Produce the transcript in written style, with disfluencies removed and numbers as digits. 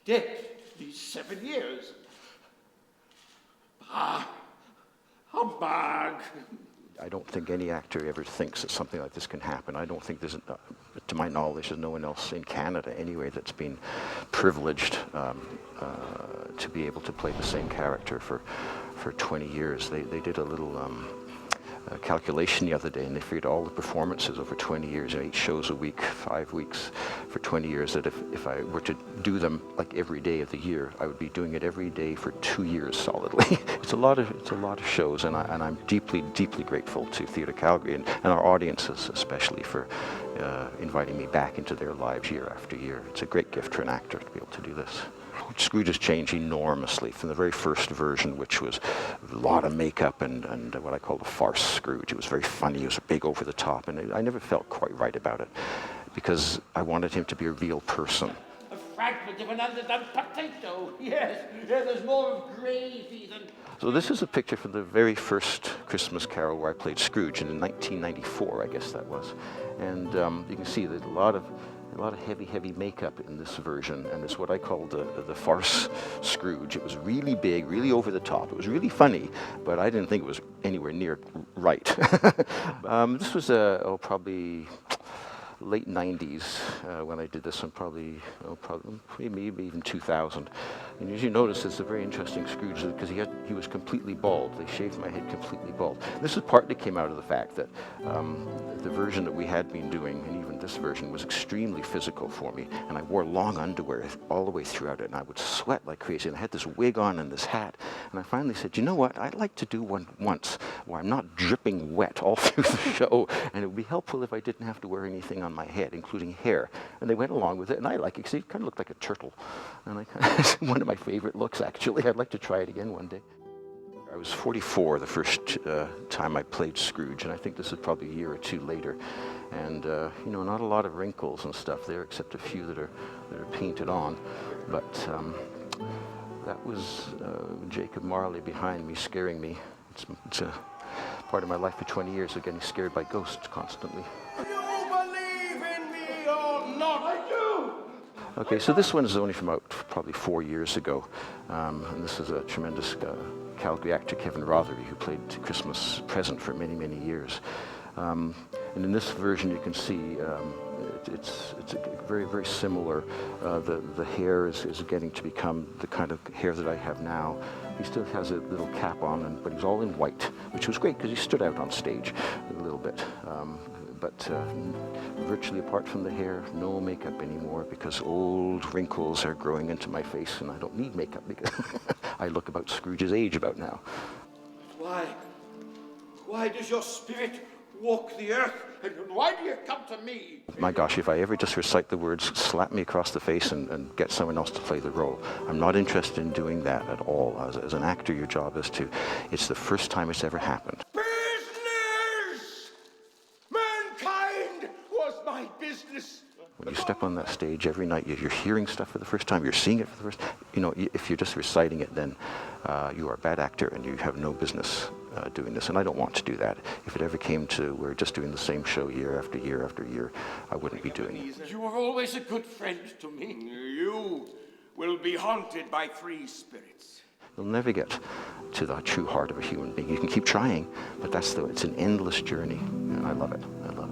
dead these 7 years. Ah, humbug. I don't think any actor ever thinks that something like this can happen. I don't think there's, to my knowledge, there's no one else in Canada anyway that's been privileged to be able to play the same character for 20 years. They did a little calculation the other day, and they figured all the performances over 20 years, 8 shows a week, 5 weeks for 20 years, that if I were to do them like every day of the year, I would be doing it every day for 2 years solidly. It's a lot of shows, and I'm deeply grateful to Theatre Calgary and our audiences especially for inviting me back into their lives year after year. It's a great gift for an actor to be able to do this. Scrooge has changed enormously from the very first version, which was a lot of makeup and what I call the farce Scrooge. It was very funny, it was big over the top, and I never felt quite right about it because I wanted him to be a real person. A fragment of an underdone potato, yes. Yeah, there's more of gravy than... So this is a picture from the very first Christmas Carol where I played Scrooge, and in 1994, I guess that was. And you can see that a lot of heavy makeup in this version, and it's what I call the farce Scrooge. It was really big, really over the top. It was really funny, but I didn't think it was anywhere near right. This was probably late 90s when I did this one, probably maybe even 2000. And as you notice, it's a very interesting Scrooge because he was completely bald. They shaved my head completely bald. This is partly came out of the fact that the version that we had been doing, and even this version, was extremely physical for me. And I wore long underwear all the way throughout it, and I would sweat like crazy. And I had this wig on and this hat. And I finally said, you know what? I'd like to do one once where I'm not dripping wet all through the show, and it would be helpful if I didn't have to wear anything on my head, including hair. And they went along with it, and I like it because it kind of looked like a turtle. And it's one of my favorite looks, actually. I'd like to try it again one day. I was 44 the first time I played Scrooge, and I think this is probably a year or two later. And not a lot of wrinkles and stuff there, except a few that are painted on. But that was Jacob Marley behind me, scaring me. It's a part of my life for 20 years of getting scared by ghosts constantly. You believe in me or not? I do! Okay, so this one is only from about probably 4 years ago. And this is a tremendous Calgary actor, Kevin Rothery, who played Christmas Present for many, many years. And in this version, you can see it's very, very similar. The hair is getting to become the kind of hair that I have now. He still has a little cap on, but he's all in white, which was great because he stood out on stage a little bit. But virtually apart from the hair, no makeup anymore because old wrinkles are growing into my face and I don't need makeup because I look about Scrooge's age about now. Why does your spirit walk the earth, and why do you come to me? My gosh, if I ever just recite the words, slap me across the face and get someone else to play the role. I'm not interested in doing that at all. As an actor, your job is it's the first time it's ever happened. Business! Mankind was my business. When you step on that stage every night, you're hearing stuff for the first time, you're seeing it for the first time. If you're just reciting it, then you are a bad actor and you have no business doing this, and I don't want to do that. If it ever came to we're just doing the same show year after year after year, I wouldn't be doing it. You are always a good friend to me. You will be haunted by 3 spirits. You'll never get to the true heart of a human being. You can keep trying, but it's an endless journey, and I love it. I love it.